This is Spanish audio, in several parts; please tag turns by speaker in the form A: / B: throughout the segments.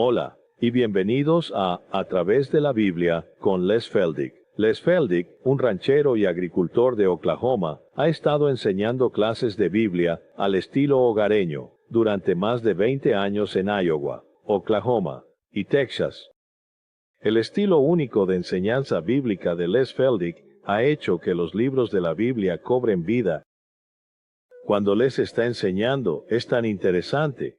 A: Hola, y bienvenidos a través de la Biblia con Les Feldick. Les Feldick, un ranchero y agricultor de Oklahoma, ha estado enseñando clases de Biblia al estilo hogareño durante más de 20 años en Iowa, Oklahoma y Texas. El estilo único de enseñanza bíblica de Les Feldick ha hecho que los libros de la Biblia cobren vida. Cuando Les está enseñando, es tan interesante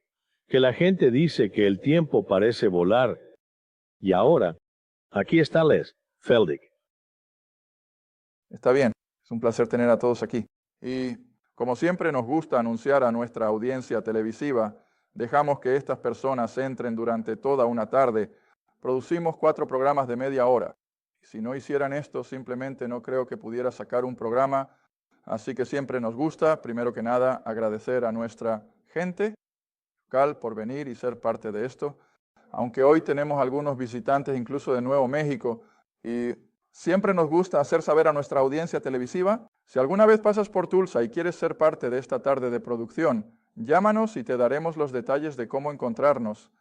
A: que la gente dice que el tiempo parece volar. Y ahora, aquí está Les Feldick.
B: Está bien, es un placer tener a todos aquí. Y como siempre nos gusta anunciar a nuestra audiencia televisiva, dejamos que estas personas entren durante toda una tarde. Producimos 4 programas de media hora. Si no hicieran esto, simplemente no creo que pudiera sacar un programa. Así que siempre nos gusta, primero que nada, agradecer a nuestra gente local por venir y ser parte de esto. Aunque hoy tenemos algunos visitantes incluso de Nuevo México, y siempre nos gusta hacer saber a nuestra audiencia televisiva, si alguna vez pasas por Tulsa y quieres ser parte de esta tarde de producción, llámanos y te daremos los detalles de cómo encontrarnos.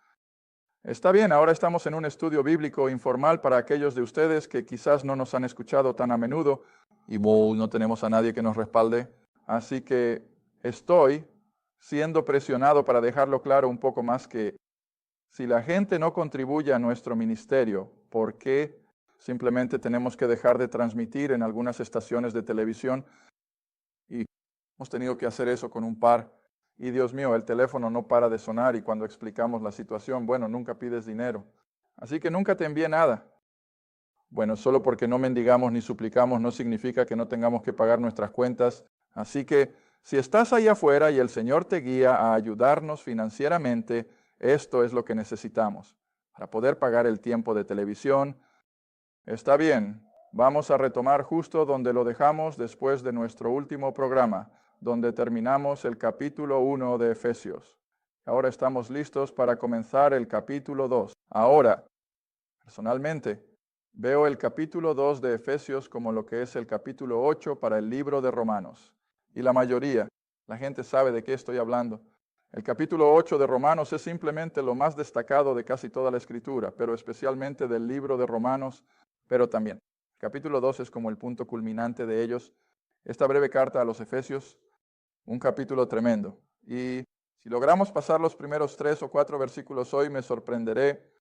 B: Está bien, ahora estamos en un estudio bíblico informal para aquellos de ustedes que quizás no nos han escuchado tan a menudo y no tenemos a nadie que nos respalde. Así que estoy siendo presionado para dejarlo claro un poco más que si la gente no contribuye a nuestro ministerio, ¿por qué simplemente tenemos que dejar de transmitir en algunas estaciones de televisión? Y hemos tenido que hacer eso con un par. Y Dios mío, el teléfono no para de sonar y cuando explicamos la situación, bueno, nunca pides dinero. Así que nunca te envié nada. Bueno, solo porque no mendigamos ni suplicamos no significa que no tengamos que pagar nuestras cuentas. Así que si estás ahí afuera y el Señor te guía a ayudarnos financieramente, esto es lo que necesitamos para poder pagar el tiempo de televisión. Está bien, vamos a retomar justo donde lo dejamos después de nuestro último programa, donde terminamos el capítulo 1 de Efesios. Ahora estamos listos para comenzar el capítulo 2. Ahora, personalmente, veo el capítulo 2 de Efesios como lo que es el capítulo 8 para el libro de Romanos. Y la gente sabe de qué estoy hablando. El capítulo 8 de Romanos es simplemente lo más destacado de casi toda la Escritura, pero especialmente del libro de Romanos, pero también. El capítulo 2 es como el punto culminante de ellos. Esta breve carta a los Efesios, un capítulo tremendo. Y si logramos pasar los primeros 3 o 4 versículos hoy, me sorprenderé,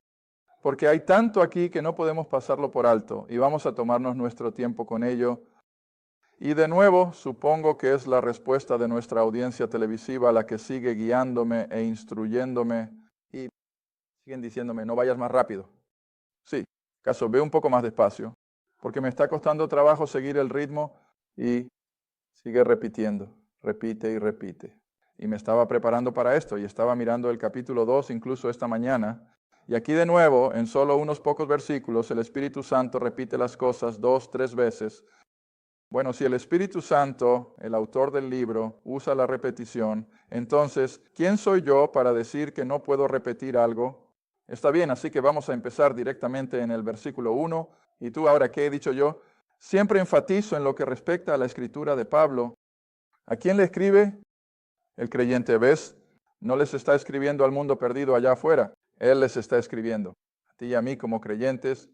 B: porque hay tanto aquí que no podemos pasarlo por alto, y vamos a tomarnos nuestro tiempo con ello. Y de nuevo, supongo que es la respuesta de nuestra audiencia televisiva la que sigue guiándome e instruyéndome y siguen diciéndome, no vayas más rápido. Sí, acaso ve un poco más despacio, porque me está costando trabajo seguir el ritmo y sigue repitiendo, repite y repite. Y me estaba preparando para esto y estaba mirando el capítulo 2 incluso esta mañana. Y aquí de nuevo, en solo unos pocos versículos, el Espíritu Santo repite las cosas 2, 3 veces. Bueno, si el Espíritu Santo, el autor del libro, usa la repetición, entonces, ¿quién soy yo para decir que no puedo repetir algo? Está bien, así que vamos a empezar directamente en el versículo 1. ¿Y tú ahora qué he dicho yo? Siempre enfatizo en lo que respecta a la escritura de Pablo. ¿A quién le escribe? El creyente, ¿ves? No les está escribiendo al mundo perdido allá afuera. Él les está escribiendo a ti y a mí como creyentes.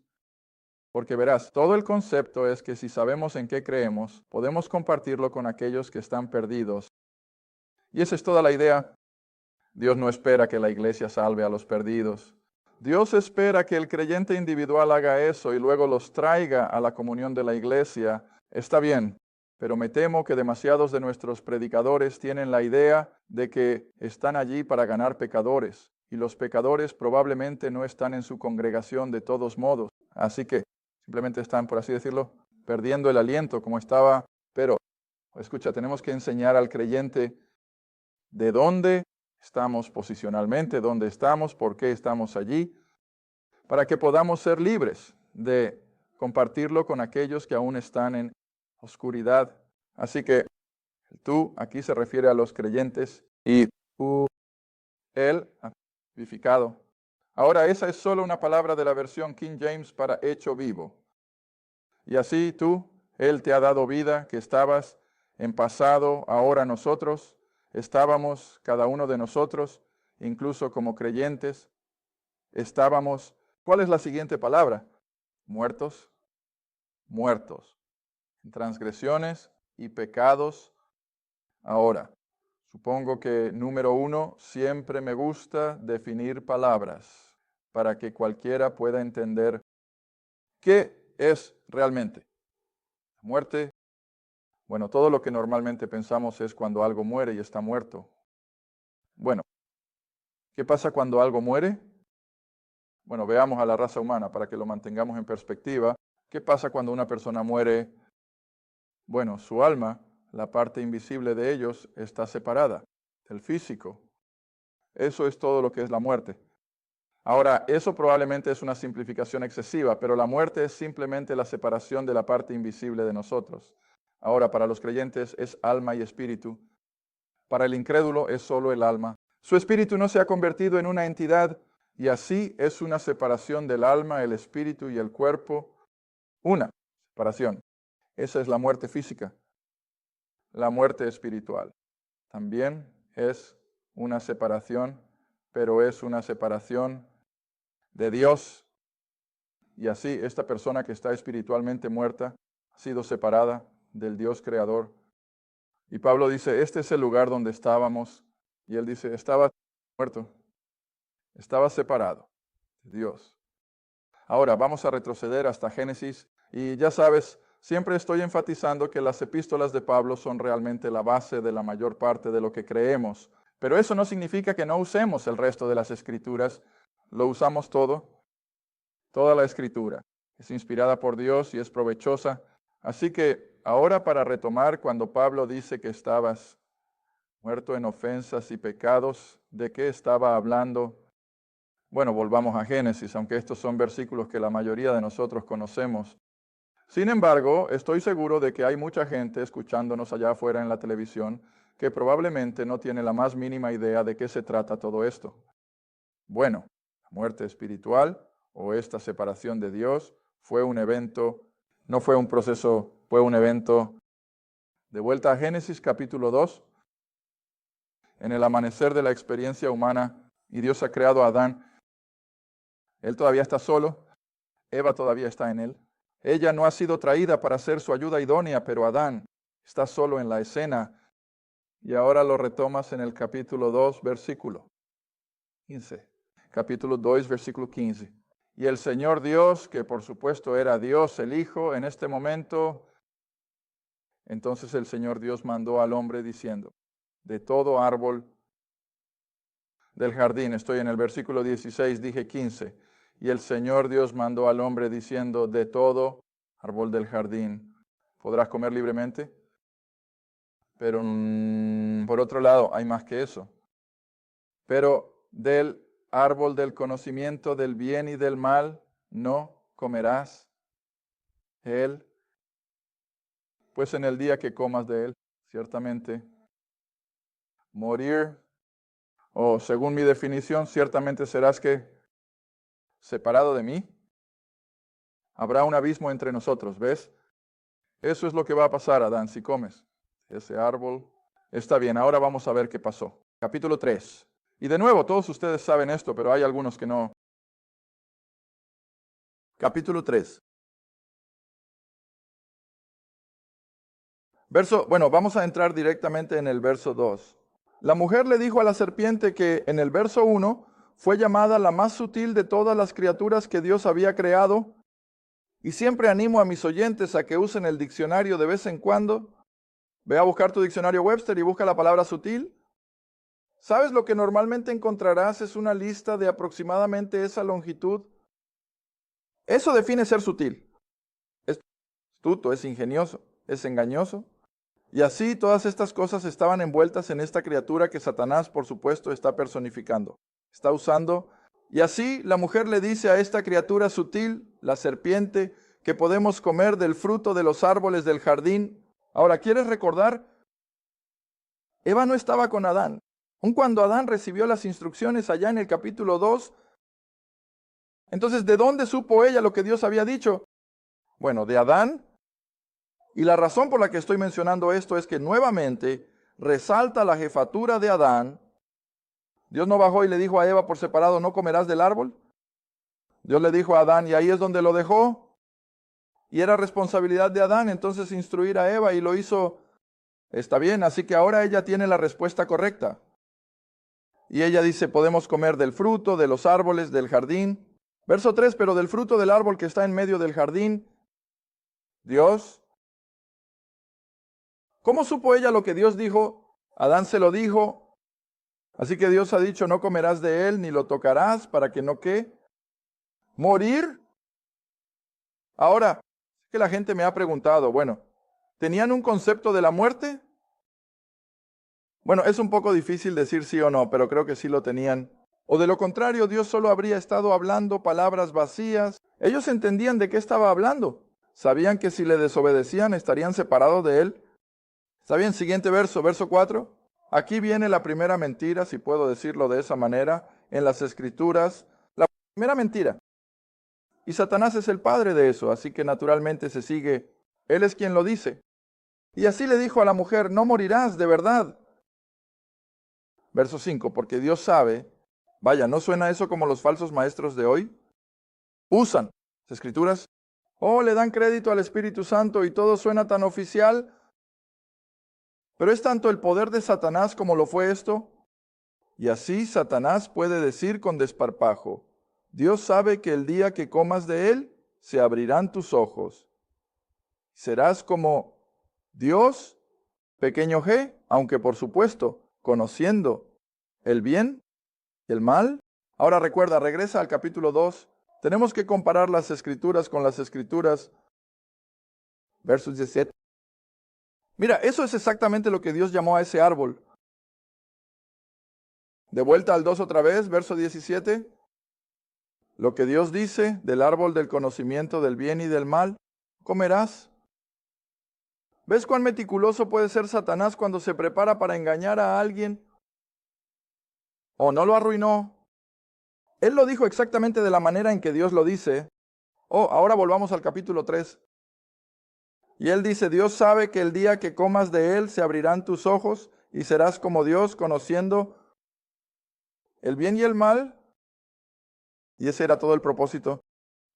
B: Porque verás, todo el concepto es que si sabemos en qué creemos, podemos compartirlo con aquellos que están perdidos. Y esa es toda la idea. Dios no espera que la iglesia salve a los perdidos. Dios espera que el creyente individual haga eso y luego los traiga a la comunión de la iglesia. Está bien, pero me temo que demasiados de nuestros predicadores tienen la idea de que están allí para ganar pecadores. Y los pecadores probablemente no están en su congregación de todos modos. Así que simplemente están, por así decirlo, perdiendo el aliento como estaba. Pero, escucha, tenemos que enseñar al creyente de dónde estamos posicionalmente, dónde estamos, por qué estamos allí, para que podamos ser libres de compartirlo con aquellos que aún están en oscuridad. Así que tú, aquí se refiere a los creyentes, y tú, él, vivificado. Ahora, esa es solo una palabra de la versión King James para hecho vivo. Y así tú, Él te ha dado vida, que estabas en pasado, ahora nosotros, estábamos cada uno de nosotros, incluso como creyentes, estábamos, ¿cuál es la siguiente palabra? Muertos, muertos, en transgresiones y pecados. Ahora, supongo que número 1, siempre me gusta definir palabras para que cualquiera pueda entender qué es realmente. Muerte, bueno, todo lo que normalmente pensamos es cuando algo muere y está muerto. Bueno, ¿qué pasa cuando algo muere? Bueno, veamos a la raza humana para que lo mantengamos en perspectiva. ¿Qué pasa cuando una persona muere? Bueno, su alma, la parte invisible de ellos, está separada del físico. Eso es todo lo que es la muerte. Ahora, eso probablemente es una simplificación excesiva, pero la muerte es simplemente la separación de la parte invisible de nosotros. Ahora, para los creyentes es alma y espíritu. Para el incrédulo es solo el alma. Su espíritu no se ha convertido en una entidad y así es una separación del alma, el espíritu y el cuerpo. Una separación. Esa es la muerte física. La muerte espiritual también es una separación, pero es una separación de Dios. Y así esta persona que está espiritualmente muerta ha sido separada del Dios creador. Y Pablo dice, este es el lugar donde estábamos. Y él dice, estaba muerto, estaba separado de Dios. Ahora vamos a retroceder hasta Génesis. Y ya sabes, siempre estoy enfatizando que las epístolas de Pablo son realmente la base de la mayor parte de lo que creemos. Pero eso no significa que no usemos el resto de las escrituras. Lo usamos todo. Toda la escritura es inspirada por Dios y es provechosa. Así que ahora para retomar, cuando Pablo dice que estabas muerto en ofensas y pecados, ¿de qué estaba hablando? Bueno, volvamos a Génesis, aunque estos son versículos que la mayoría de nosotros conocemos. Sin embargo, estoy seguro de que hay mucha gente escuchándonos allá afuera en la televisión que probablemente no tiene la más mínima idea de qué se trata todo esto. Bueno, la muerte espiritual o esta separación de Dios fue un evento, no fue un proceso, fue un evento. De vuelta a Génesis capítulo 2, en el amanecer de la experiencia humana, y Dios ha creado a Adán. Él todavía está solo, Eva todavía está en él. Ella no ha sido traída para ser su ayuda idónea, pero Adán está solo en la escena. Y ahora lo retomas en el capítulo 2, versículo 15. Capítulo 2, versículo 15. Y el Señor Dios, que por supuesto era Dios el Hijo, en este momento, entonces el Señor Dios mandó al hombre diciendo, de todo árbol del jardín, estoy en el versículo 16, dije 15, y el Señor Dios mandó al hombre diciendo, de todo árbol del jardín, ¿podrás comer libremente? Pero por otro lado, hay más que eso. Pero del árbol del conocimiento del bien y del mal, no comerás él, pues en el día que comas de él, ciertamente morir, o según mi definición, ciertamente serás que separado de mí. Habrá un abismo entre nosotros, ¿ves? Eso es lo que va a pasar, Adán, si comes ese árbol. Está bien, ahora vamos a ver qué pasó. Capítulo 3. Y de nuevo, todos ustedes saben esto, pero hay algunos que no. Capítulo 3. Vamos a entrar directamente en el verso 2. La mujer le dijo a la serpiente que en el verso 1 fue llamada la más sutil de todas las criaturas que Dios había creado. Y siempre animo a mis oyentes a que usen el diccionario de vez en cuando. Ve a buscar tu diccionario Webster y busca la palabra sutil. ¿Sabes lo que normalmente encontrarás? Es una lista de aproximadamente esa longitud. Eso define ser sutil. Es astuto, es ingenioso, es engañoso. Y así todas estas cosas estaban envueltas en esta criatura que Satanás, por supuesto, está personificando. Está usando. Y así la mujer le dice a esta criatura sutil, la serpiente, que podemos comer del fruto de los árboles del jardín. Ahora, ¿quieres recordar? Eva no estaba con Adán. Aun cuando Adán recibió las instrucciones allá en el capítulo 2, entonces, ¿de dónde supo ella lo que Dios había dicho? Bueno, de Adán. Y la razón por la que estoy mencionando esto es que nuevamente resalta la jefatura de Adán. Dios no bajó y le dijo a Eva por separado, ¿no comerás del árbol? Dios le dijo a Adán y ahí es donde lo dejó. Y era responsabilidad de Adán entonces instruir a Eva y lo hizo. Está bien, así que ahora ella tiene la respuesta correcta. Y ella dice, podemos comer del fruto, de los árboles, del jardín. Verso 3, pero del fruto del árbol que está en medio del jardín, Dios. ¿Cómo supo ella lo que Dios dijo? Adán se lo dijo. Así que Dios ha dicho, no comerás de él, ni lo tocarás, para que no ¿qué? ¿Morir? Ahora, que la gente me ha preguntado, bueno, ¿tenían un concepto de la muerte? Bueno, es un poco difícil decir sí o no, pero creo que sí lo tenían. O de lo contrario, Dios solo habría estado hablando palabras vacías. Ellos entendían de qué estaba hablando. Sabían que si le desobedecían estarían separados de él. Está bien, siguiente verso, verso 4. Aquí viene la primera mentira, si puedo decirlo de esa manera, en las Escrituras. La primera mentira. Y Satanás es el padre de eso, así que naturalmente se sigue. Él es quien lo dice. Y así le dijo a la mujer, no morirás de verdad. Verso 5, porque Dios sabe, vaya, ¿no suena eso como los falsos maestros de hoy? Usan las Escrituras, le dan crédito al Espíritu Santo y todo suena tan oficial, pero es tanto el poder de Satanás como lo fue esto. Y así Satanás puede decir con desparpajo, Dios sabe que el día que comas de él, se abrirán tus ojos. Serás como Dios, pequeño g, aunque por supuesto, conociendo el bien y el mal. Ahora recuerda, regresa al capítulo 2. Tenemos que comparar las Escrituras con las Escrituras. Versos 17. Mira, eso es exactamente lo que Dios llamó a ese árbol. De vuelta al 2 otra vez, verso 17. Lo que Dios dice del árbol del conocimiento del bien y del mal, comerás. ¿Ves cuán meticuloso puede ser Satanás cuando se prepara para engañar a alguien? ¿O no lo arruinó? Él lo dijo exactamente de la manera en que Dios lo dice. Ahora volvamos al capítulo 3. Y él dice, Dios sabe que el día que comas de él se abrirán tus ojos y serás como Dios, conociendo el bien y el mal. Y ese era todo el propósito.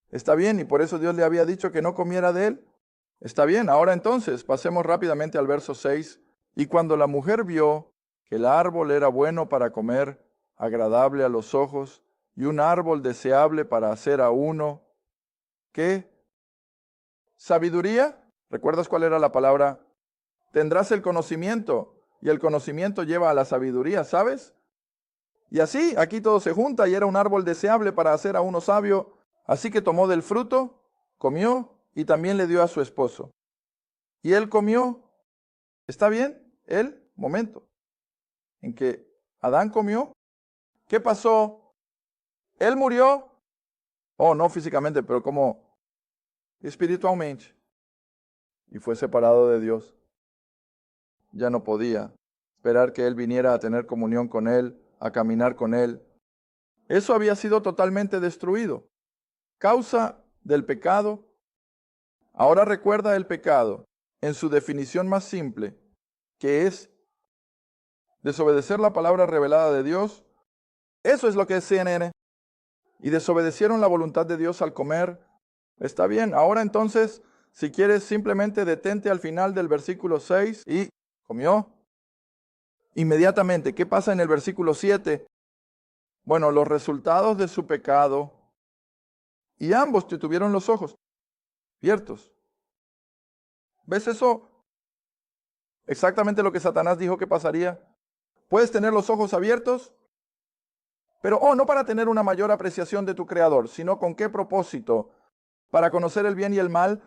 B: Está bien, y por eso Dios le había dicho que no comiera de él. Está bien, ahora entonces pasemos rápidamente al verso 6. Y cuando la mujer vio que el árbol era bueno para comer, agradable a los ojos, y un árbol deseable para hacer a uno, ¿qué? ¿Sabiduría? ¿Recuerdas cuál era la palabra? Tendrás el conocimiento, y el conocimiento lleva a la sabiduría, ¿sabes? Y así, aquí todo se junta, y era un árbol deseable para hacer a uno sabio. Así que tomó del fruto, comió, y también le dio a su esposo. Y él comió. ¿Está bien? Momento en que Adán comió, ¿qué pasó? Él murió. No físicamente, pero como espiritualmente. Y fue separado de Dios. Ya no podía esperar que él viniera a tener comunión con él, a caminar con él. Eso había sido totalmente destruido. Causa del pecado. Ahora recuerda el pecado en su definición más simple, que es desobedecer la palabra revelada de Dios. Eso es lo que es CNN. Y desobedecieron la voluntad de Dios al comer. Está bien, ahora entonces, si quieres, simplemente detente al final del versículo 6 y comió. Inmediatamente, ¿qué pasa en el versículo 7? Bueno, los resultados de su pecado, y ambos te tuvieron los ojos abiertos. ¿Ves eso? Exactamente lo que Satanás dijo que pasaría. Puedes tener los ojos abiertos, pero no para tener una mayor apreciación de tu Creador, sino con qué propósito, para conocer el bien y el mal.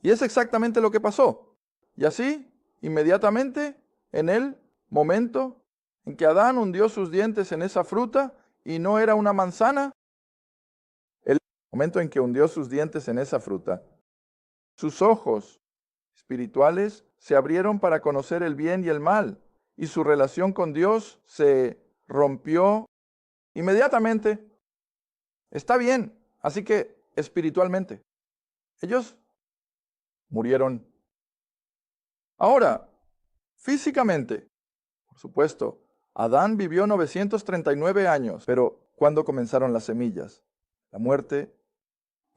B: Y es exactamente lo que pasó. Y así, inmediatamente, en el momento en que Adán hundió sus dientes en esa fruta y no era una manzana, el momento en que hundió sus dientes en esa fruta, sus ojos espirituales se abrieron para conocer el bien y el mal, y su relación con Dios se rompió inmediatamente. Está bien, así que espiritualmente, ellos murieron. Ahora, físicamente, por supuesto, Adán vivió 939 años, pero ¿cuándo comenzaron las semillas? la muerte,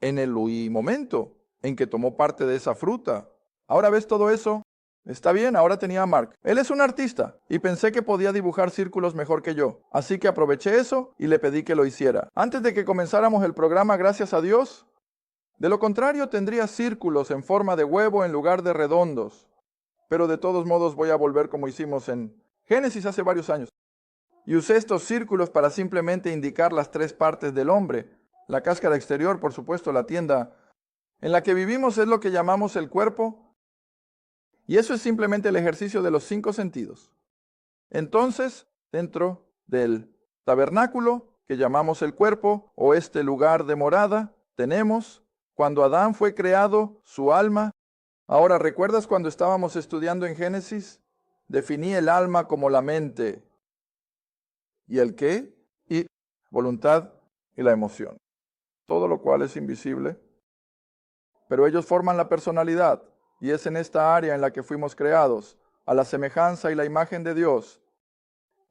B: en el momento en que tomó parte de esa fruta. Ahora ves todo eso. Está bien, ahora tenía a Mark. Él es un artista y pensé que podía dibujar círculos mejor que yo. Así que aproveché eso y le pedí que lo hiciera. Antes de que comenzáramos el programa, gracias a Dios. De lo contrario, tendría círculos en forma de huevo en lugar de redondos. Pero de todos modos voy a volver como hicimos en Génesis hace varios años. Y usé estos círculos para simplemente indicar las tres partes del hombre. La cáscara exterior, por supuesto, la tienda en la que vivimos es lo que llamamos el cuerpo. Y eso es simplemente el ejercicio de los 5 sentidos. Entonces, dentro del tabernáculo, que llamamos el cuerpo, o este lugar de morada, tenemos, cuando Adán fue creado, su alma. Ahora, ¿recuerdas cuando estábamos estudiando en Génesis? Definí el alma como la mente. ¿Y el qué? Y voluntad y la emoción. Todo lo cual es invisible. Pero ellos forman la personalidad. Y es en esta área en la que fuimos creados, a la semejanza y la imagen de Dios.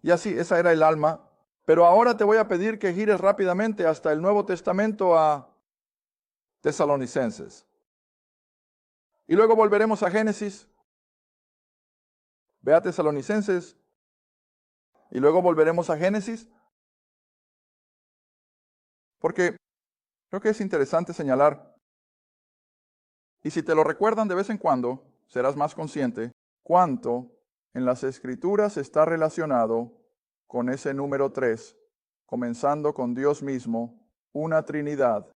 B: Y así, esa era el alma. Pero ahora te voy a pedir que gires rápidamente hasta el Nuevo Testamento a Tesalonicenses. Y luego volveremos a Génesis. Ve a Tesalonicenses. Y luego volveremos a Génesis. Porque creo que es interesante señalar. Y si te lo recuerdan de vez en cuando, serás más consciente cuánto en las Escrituras está relacionado con ese número 3, comenzando con Dios mismo, una Trinidad.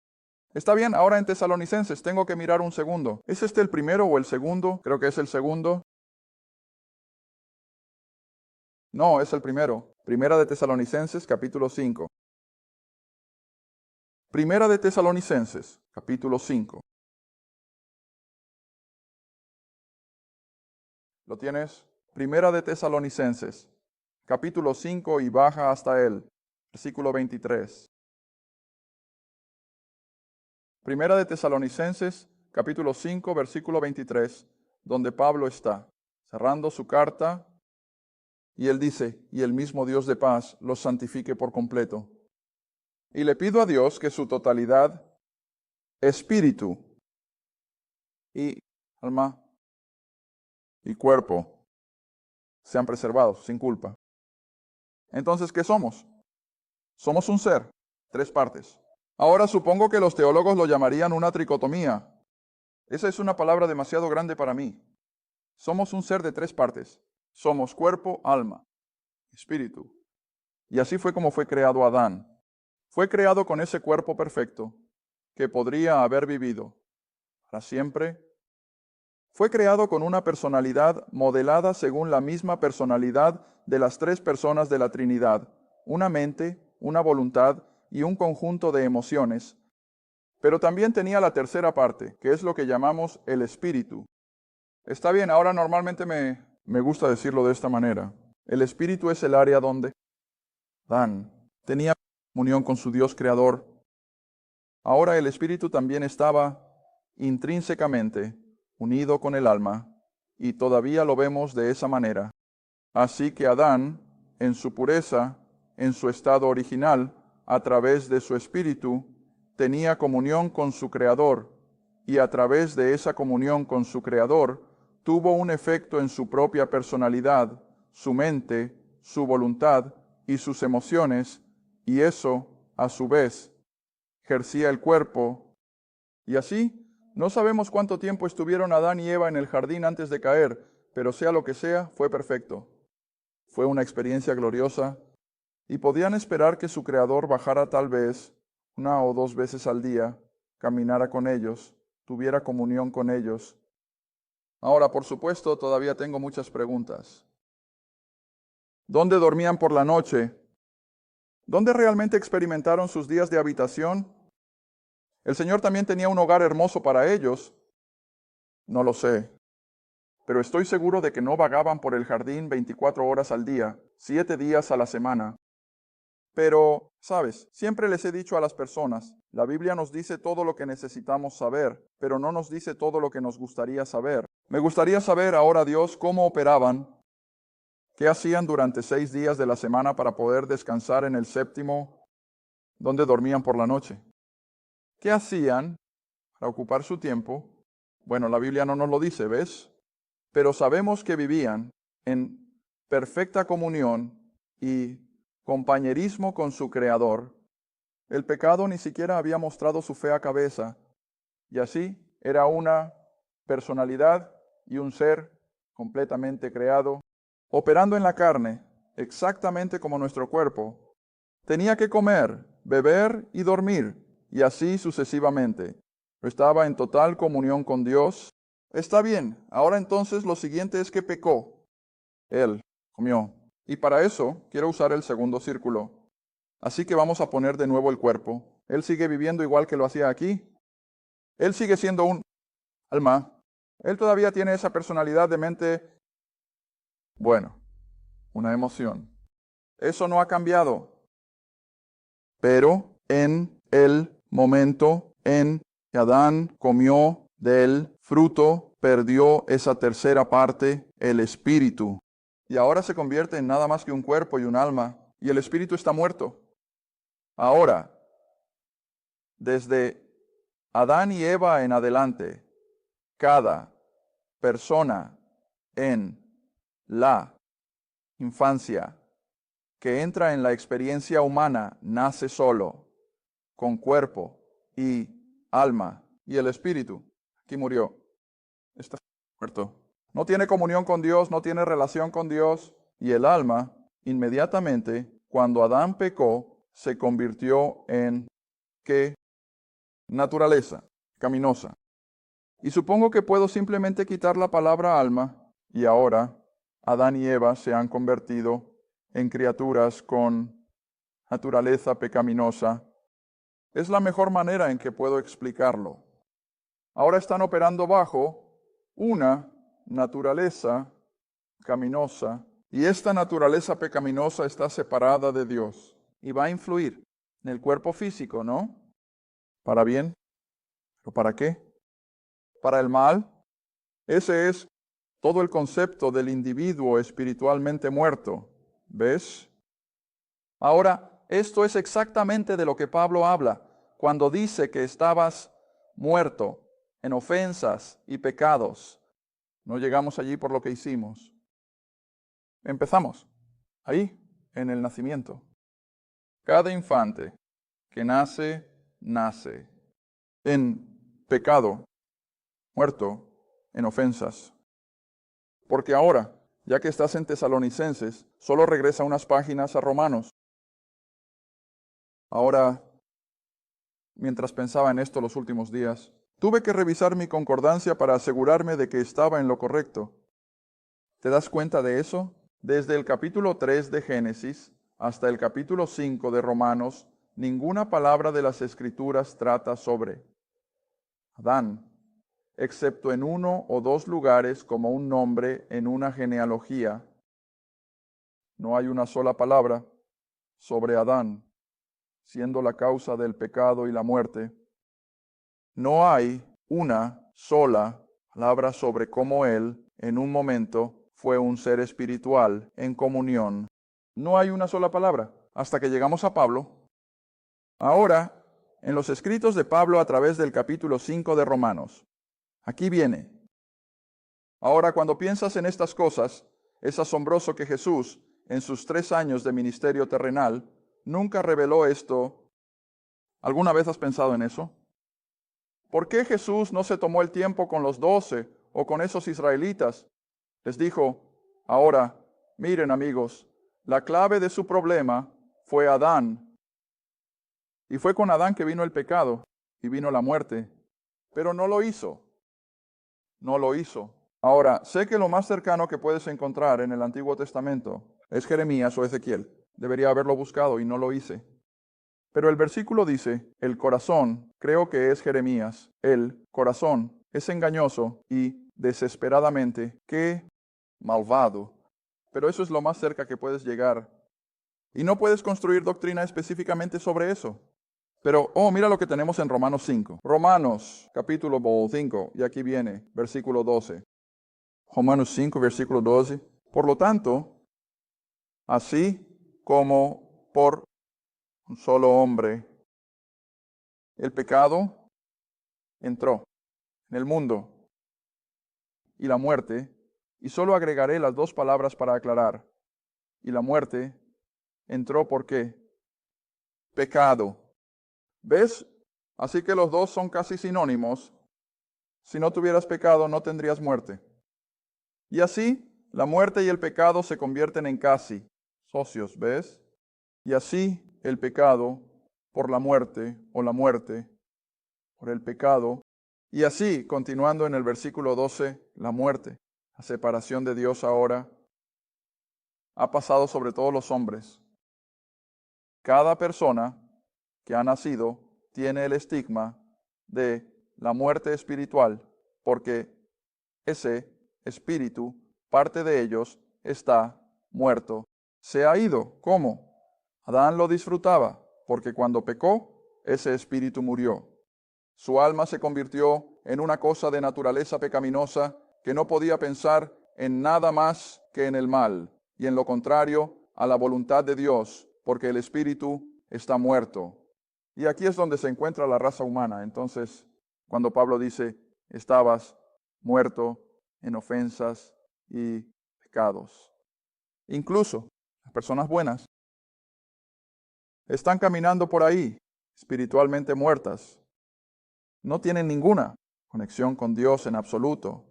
B: Está bien, ahora en Tesalonicenses tengo que mirar un segundo. ¿Es este el primero o el segundo? Creo que es el segundo. No, es el primero. Primera de Tesalonicenses, capítulo 5. Primera de Tesalonicenses, capítulo 5. ¿Lo tienes? Primera de Tesalonicenses, capítulo 5 y baja hasta él, versículo 23. Primera de Tesalonicenses, capítulo 5, versículo 23, donde Pablo está cerrando su carta y él dice, y el mismo Dios de paz los santifique por completo. Y le pido a Dios que su totalidad, espíritu y alma y cuerpo sean preservados sin culpa. Entonces, ¿qué somos? Somos un ser, 3 partes. Ahora supongo que los teólogos lo llamarían una tricotomía. Esa es una palabra demasiado grande para mí. Somos un ser de 3 partes. Somos cuerpo, alma, espíritu. Y así fue como fue creado Adán. Fue creado con ese cuerpo perfecto que podría haber vivido para siempre. Fue creado con una personalidad modelada según la misma personalidad de las 3 personas de la Trinidad. Una mente, una voluntad y un conjunto de emociones. Pero también tenía la tercera parte, que es lo que llamamos el espíritu. Está bien, ahora normalmente me gusta decirlo de esta manera. El espíritu es el área donde Adán tenía comunión con su Dios creador. Ahora el espíritu también estaba intrínsecamente unido con el alma, y todavía lo vemos de esa manera. Así que Adán, en su pureza, en su estado original, a través de su espíritu, tenía comunión con su Creador, y a través de esa comunión con su Creador, tuvo un efecto en su propia personalidad, su mente, su voluntad y sus emociones, y eso, a su vez, ejercía el cuerpo. Y así, no sabemos cuánto tiempo estuvieron Adán y Eva en el jardín antes de caer, pero sea lo que sea, fue perfecto. Fue una experiencia gloriosa, y podían esperar que su Creador bajara tal vez 1 o 2 veces al día, caminara con ellos, tuviera comunión con ellos. Ahora, por supuesto, todavía tengo muchas preguntas. ¿Dónde dormían por la noche? ¿Dónde realmente experimentaron sus días de habitación? ¿El Señor también tenía un hogar hermoso para ellos? No lo sé, pero estoy seguro de que no vagaban por el jardín 24 horas al día, 7 días a la semana. Pero, ¿sabes? Siempre les he dicho a las personas, la Biblia nos dice todo lo que necesitamos saber, pero no nos dice todo lo que nos gustaría saber. Me gustaría saber ahora, Dios, cómo operaban, qué hacían durante 6 días de la semana para poder descansar en el séptimo, dónde dormían por la noche. ¿Qué hacían para ocupar su tiempo? Bueno, la Biblia no nos lo dice, ¿ves? Pero sabemos que vivían en perfecta comunión y compañerismo con su Creador. El pecado ni siquiera había mostrado su fea cabeza, y así era una personalidad y un ser completamente creado, operando en la carne, exactamente como nuestro cuerpo. Tenía que comer, beber y dormir, y así sucesivamente. Estaba en total comunión con Dios. Está bien, ahora entonces lo siguiente es que pecó. Él comió. Y para eso quiero usar el segundo círculo. Así que vamos a poner de nuevo el cuerpo. Él sigue viviendo igual que lo hacía aquí. Él sigue siendo un alma. Él todavía tiene esa personalidad de mente, bueno, una emoción. Eso no ha cambiado. Pero en el momento en que Adán comió del fruto, perdió esa tercera parte, el espíritu. Y ahora se convierte en nada más que un cuerpo y un alma. Y el espíritu está muerto. Ahora, desde Adán y Eva en adelante, cada persona en la infancia que entra en la experiencia humana nace solo, con cuerpo y alma, y el espíritu. Aquí murió. Está muerto. No tiene comunión con Dios, no tiene relación con Dios, y el alma, inmediatamente, cuando Adán pecó, se convirtió en ¿qué? Naturaleza, caminosa. Y supongo que puedo simplemente quitar la palabra alma, y ahora Adán y Eva se han convertido en criaturas con naturaleza pecaminosa. Es la mejor manera en que puedo explicarlo. Ahora están operando bajo una naturaleza pecaminosa, y esta naturaleza pecaminosa está separada de Dios y va a influir en el cuerpo físico, ¿no? ¿Para bien? ¿Pero para qué? ¿Para el mal? Ese es todo el concepto del individuo espiritualmente muerto. ¿Ves? Ahora, esto es exactamente de lo que Pablo habla cuando dice que estabas muerto en ofensas y pecados. No llegamos allí por lo que hicimos. Empezamos ahí, en el nacimiento. Cada infante que nace, nace en pecado, muerto en ofensas. Porque ahora, ya que estás en Tesalonicenses, solo regresa unas páginas a Romanos. Ahora, mientras pensaba en esto los últimos días, tuve que revisar mi concordancia para asegurarme de que estaba en lo correcto. ¿Te das cuenta de eso? Desde el capítulo 3 de Génesis hasta el capítulo 5 de Romanos, ninguna palabra de las Escrituras trata sobre Adán, excepto en uno o dos lugares como un nombre en una genealogía. No hay una sola palabra sobre Adán, siendo la causa del pecado y la muerte. No hay una sola palabra sobre cómo él, en un momento, fue un ser espiritual en comunión. No hay una sola palabra hasta que llegamos a Pablo. Ahora, en los escritos de Pablo a través del capítulo 5 de Romanos, aquí viene. Ahora, cuando piensas en estas cosas, es asombroso que Jesús, en sus 3 años de ministerio terrenal, nunca reveló esto. ¿Alguna vez has pensado en eso? ¿Por qué Jesús no se tomó el tiempo con los 12 o con esos israelitas? Les dijo, ahora, miren amigos, la clave de su problema fue Adán. Y fue con Adán que vino el pecado y vino la muerte. Pero no lo hizo. No lo hizo. Ahora, sé que lo más cercano que puedes encontrar en el Antiguo Testamento es Jeremías o Ezequiel. Debería haberlo buscado y no lo hice. Pero el versículo dice, el corazón, creo que es Jeremías, el corazón es engañoso y desesperadamente, qué malvado. Pero eso es lo más cerca que puedes llegar. Y no puedes construir doctrina específicamente sobre eso. Pero, mira lo que tenemos en Romanos 5. Romanos, capítulo 5, y aquí viene, versículo 12. Romanos 5, versículo 12. Por lo tanto, así como por un solo hombre el pecado entró en el mundo y la muerte, y solo agregaré las dos palabras para aclarar. Y la muerte entró ¿por qué? Pecado. ¿Ves? Así que los dos son casi sinónimos. Si no tuvieras pecado, no tendrías muerte. Y así, la muerte y el pecado se convierten en casi socios, ¿ves? Y así, el pecado por la muerte, o la muerte por el pecado. Y así, continuando en el versículo 12, la muerte, la separación de Dios ahora, ha pasado sobre todos los hombres. Cada persona que ha nacido tiene el estigma de la muerte espiritual, porque ese espíritu, parte de ellos, está muerto. Se ha ido. ¿Cómo? Adán lo disfrutaba, porque cuando pecó, ese espíritu murió. Su alma se convirtió en una cosa de naturaleza pecaminosa que no podía pensar en nada más que en el mal, y en lo contrario a la voluntad de Dios, porque el espíritu está muerto. Y aquí es donde se encuentra la raza humana. Entonces, cuando Pablo dice, estabas muerto en ofensas y pecados. Incluso las personas buenas están caminando por ahí, espiritualmente muertas. No tienen ninguna conexión con Dios en absoluto.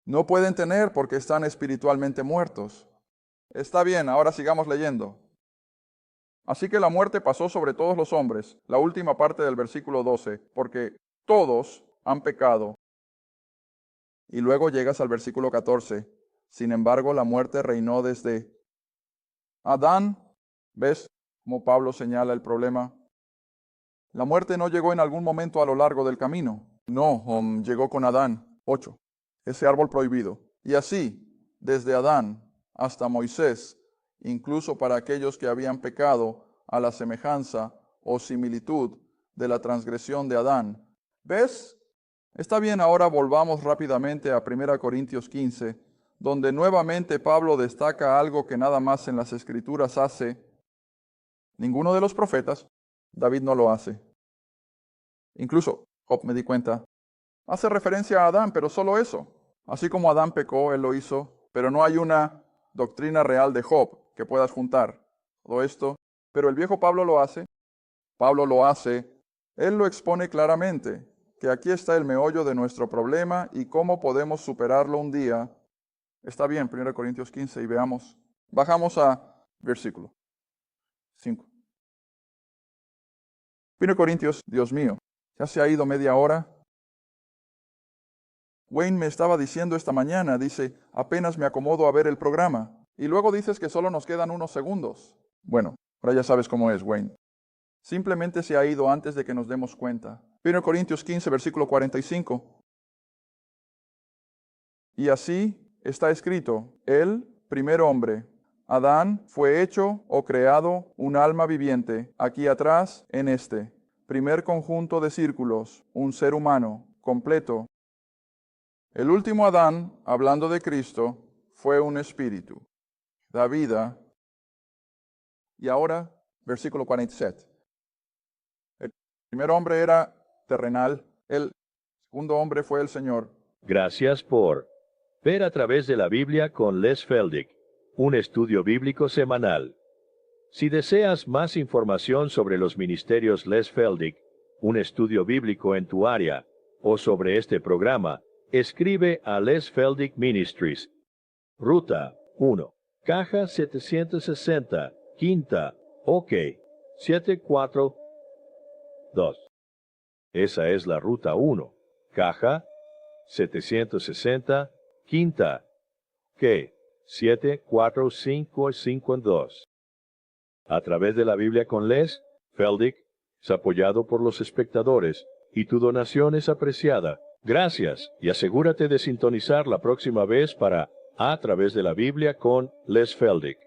B: No pueden tener porque están espiritualmente muertos. Está bien, ahora sigamos leyendo. Así que la muerte pasó sobre todos los hombres, la última parte del versículo 12, porque todos han pecado. Y luego llegas al versículo 14. Sin embargo, la muerte reinó desde Adán. ¿Ves cómo Pablo señala el problema? La muerte no llegó en algún momento a lo largo del camino. No, llegó con Adán. 8. Ese árbol prohibido. Y así, desde Adán hasta Moisés, incluso para aquellos que habían pecado a la semejanza o similitud de la transgresión de Adán. ¿Ves? Está bien, ahora volvamos rápidamente a 1 Corintios 15, donde nuevamente Pablo destaca algo que nada más en las Escrituras hace ninguno de los profetas. David no lo hace. Incluso Job, me di cuenta, hace referencia a Adán, pero solo eso. Así como Adán pecó, él lo hizo, pero no hay una doctrina real de Job que puedas juntar todo esto. Pero el viejo Pablo lo hace. Pablo lo hace. Él lo expone claramente, que aquí está el meollo de nuestro problema y cómo podemos superarlo un día. Está bien, 1 Corintios 15, y veamos. Bajamos a versículo 5. 1 Corintios, Dios mío, ya se ha ido media hora. Wayne me estaba diciendo esta mañana, dice, apenas me acomodo a ver el programa. Y luego dices que solo nos quedan unos segundos. Bueno, ahora ya sabes cómo es, Wayne. Simplemente se ha ido antes de que nos demos cuenta. 1 Corintios 15, versículo 45. Y así está escrito, el primer hombre, Adán, fue hecho o creado un alma viviente, aquí atrás, en este primer conjunto de círculos, un ser humano completo. El último Adán, hablando de Cristo, fue un espíritu, da vida. Y ahora, versículo 47. El primer hombre era terrenal, el segundo hombre fue el Señor.
A: Gracias por ver a través de la Biblia con Les Feldick, un estudio bíblico semanal. Si deseas más información sobre los ministerios Les Feldick, un estudio bíblico en tu área, o sobre este programa, escribe a Les Feldick Ministries. Ruta 1, Caja 760, Quinta, OK, 742. Esa es la Ruta 1, Caja 760, Quinta, OK, 74552. A través de la Biblia con Les Feldick es apoyado por los espectadores y tu donación es apreciada. Gracias y asegúrate de sintonizar la próxima vez para A través de la Biblia con Les Feldick.